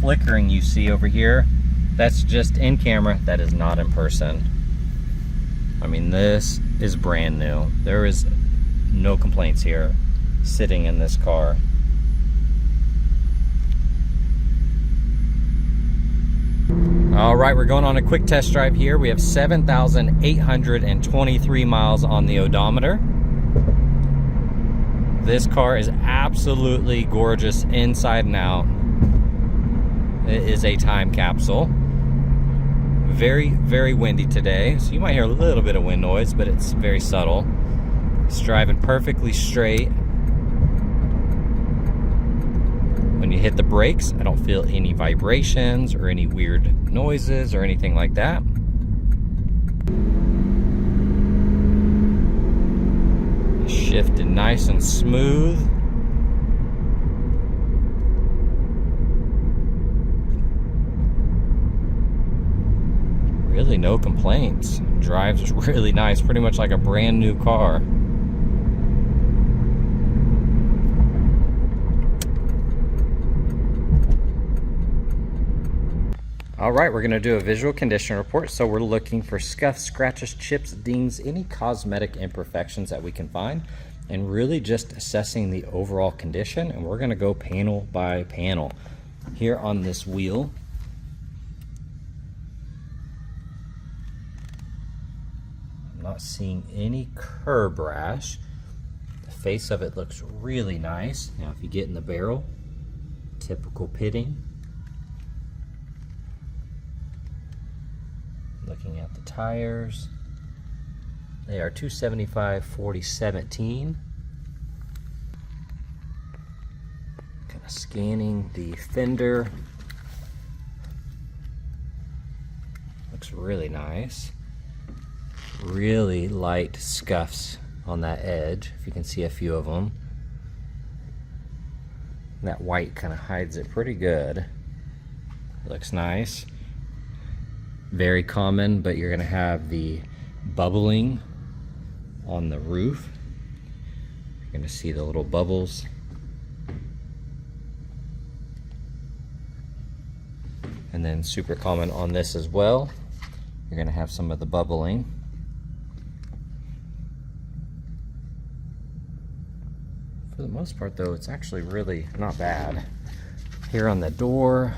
flickering you see over here, that's just in camera, that is not in person. I mean, this is brand new. There is no complaints here sitting in this car. All right, we're going on a quick test drive here. We have 7,823 miles on the odometer. This car is absolutely gorgeous inside and out. It is a time capsule. Very, very windy today, so you might hear a little bit of wind noise, but it's very subtle. It's driving perfectly straight. When you hit the brakes, I don't feel any vibrations or any weird noises or anything like that. Shifted nice and smooth. Really no complaints. Drives really nice, pretty much like a brand new car. All right, we're gonna do a visual condition report. So we're looking for scuffs, scratches, chips, dings, any cosmetic imperfections that we can find, and really just assessing the overall condition. And we're gonna go panel by panel. Here on this wheel, I'm not seeing any curb rash. The face of it looks really nice. Now if you get in the barrel, typical pitting. Looking at the tires, they are 275/40/17. Kind of scanning the fender. Looks really nice. Really light scuffs on that edge, if you can see a few of them. That white kind of hides it pretty good. Looks nice. Very common, but you're going to have the bubbling on the roof. You're going to see the little bubbles. And then super common on this as well, you're going to have some of the bubbling. For the most part though, it's actually really not bad. Here on the door,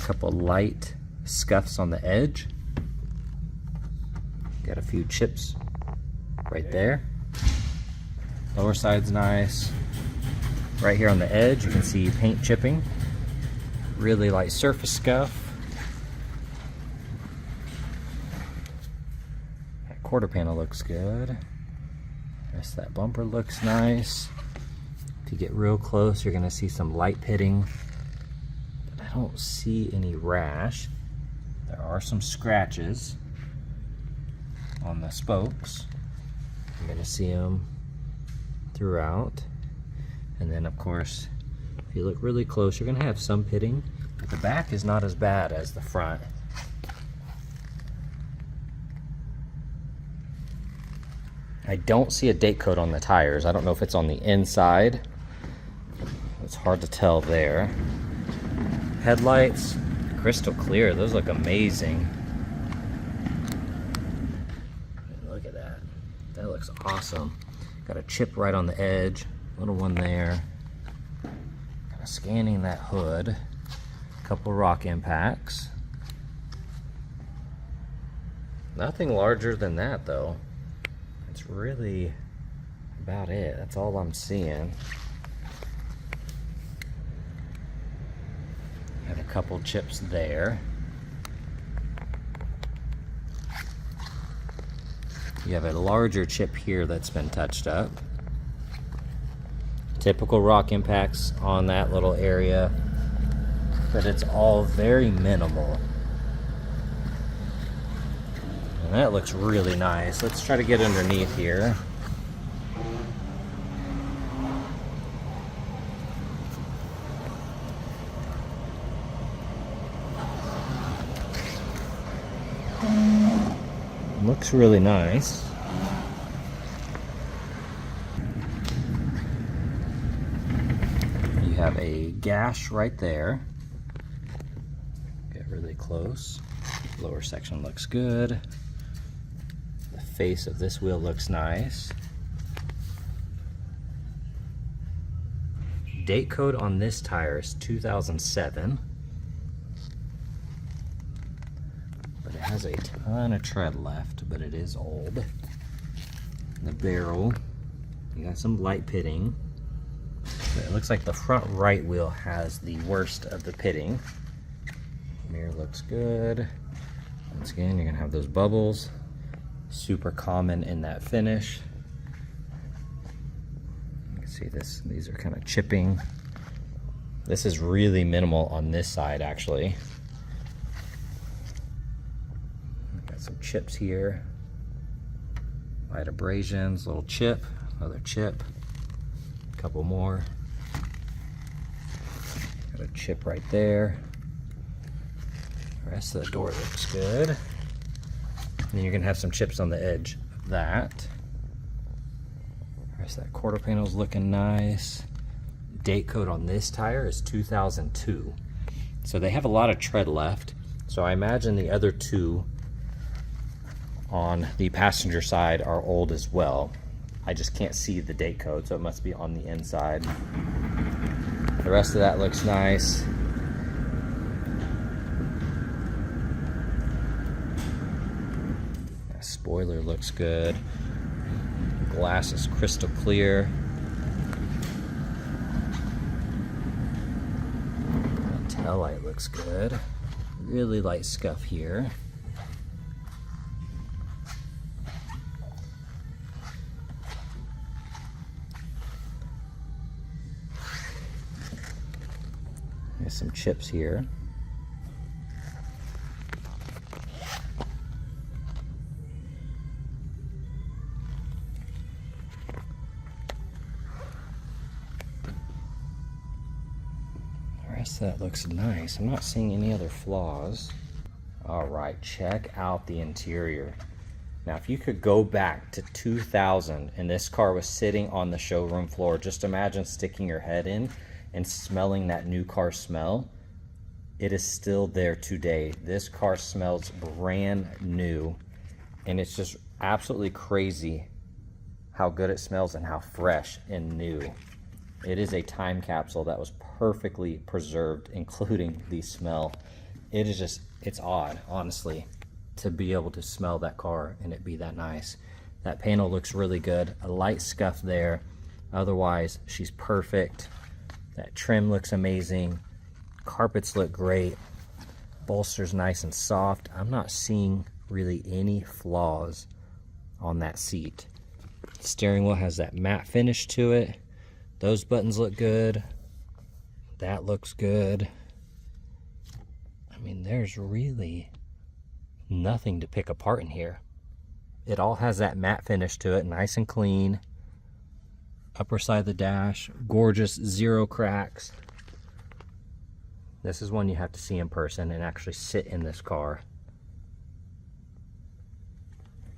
couple light scuffs on the edge. Got a few chips right there. Lower side's nice. Right here on the edge, you can see paint chipping. Really light surface scuff. That quarter panel looks good. Yes, that bumper looks nice. If you get real close, you're gonna see some light pitting. I don't see any rash. There are some scratches on the spokes. You're going to see them throughout. And then of course, if you look really close, you're going to have some pitting, but the back is not as bad as the front. I don't see a date code on the tires. I don't know if it's on the inside. It's hard to tell there. Headlights, crystal clear. Those look amazing. Look at that. That looks awesome. Got a chip right on the edge. Little one there. Kind of scanning that hood. A couple rock impacts. Nothing larger than that though. It's really about it. That's all I'm seeing. Got a couple chips there. You have a larger chip here that's been touched up. Typical rock impacts on that little area, but it's all very minimal. And that looks really nice. Let's try to get underneath here. Looks really nice. You have a gash right there. Get really close. Lower section looks good. The face of this wheel looks nice. Date code on this tire is 2007. But it has a ton of tread left, but it is old. The barrel, you got some light pitting. But it looks like the front right wheel has the worst of the pitting. Mirror looks good. Once again, you're gonna have those bubbles. Super common in that finish. You can see this, these are kind of chipping. This is really minimal on this side actually. Got some chips here. Light abrasions, little chip, another chip, a couple more. Got a chip right there. The rest of the door looks good. And you're gonna have some chips on the edge of that. The rest of that quarter panel is looking nice. Date code on this tire is 2002. So they have a lot of tread left. So I imagine the other two on the passenger side are old as well. I just can't see the date code, so it must be on the inside. The rest of that looks nice. That spoiler looks good. Glass is crystal clear. The tail light looks good. Really light scuff here. There's some chips here. The rest of that looks nice. I'm not seeing any other flaws. All right, check out the interior. Now, if you could go back to 2000 and this car was sitting on the showroom floor, just imagine sticking your head in and smelling that new car smell. It is still there today. This car smells brand new, and it's just absolutely crazy how good it smells and how fresh and new. It is a time capsule that was perfectly preserved, including the smell. It is just, it's odd, honestly, to be able to smell that car and it be that nice. That panel looks really good. A light scuff there. Otherwise, she's perfect. That trim looks amazing. Carpets look great. Bolster's nice and soft. I'm not seeing really any flaws on that seat. Steering wheel has that matte finish to it. Those buttons look good. That looks good. I mean, there's really nothing to pick apart in here. It all has that matte finish to it, nice and clean. Upper side of the dash, gorgeous, zero cracks. This is one you have to see in person and actually sit in this car.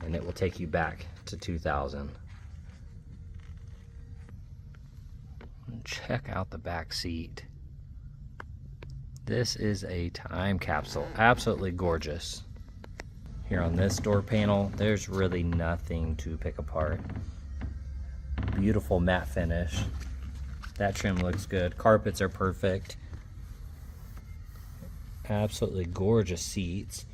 And it will take you back to 2000. And check out the back seat. This is a time capsule, absolutely gorgeous. Here on this door panel, there's really nothing to pick apart. Beautiful matte finish. That trim looks good. Carpets are perfect. Absolutely gorgeous seats.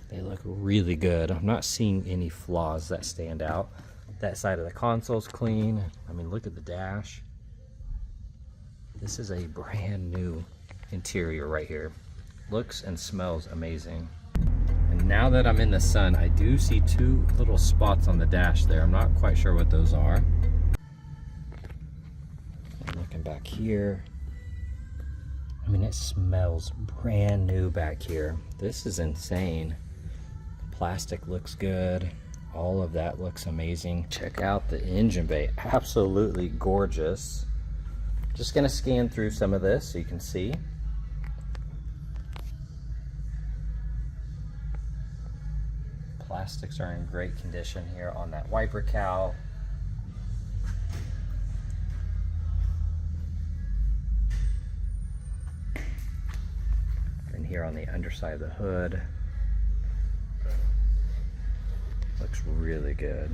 They look really good. I'm not seeing any flaws that stand out. That side of the console's clean. I mean, look at the dash. This is a brand new interior right here. Looks and smells amazing. And now that I'm in the sun, I do see two little spots on the dash there. I'm not quite sure what those are. And looking back here, I mean, it smells brand new back here. This is insane. Plastic looks good. All of that looks amazing. Check out the engine bay, absolutely gorgeous. Just gonna scan through some of this so you can see. plastics are in great condition here on that wiper cowl. And here on the underside of the hood, looks really good.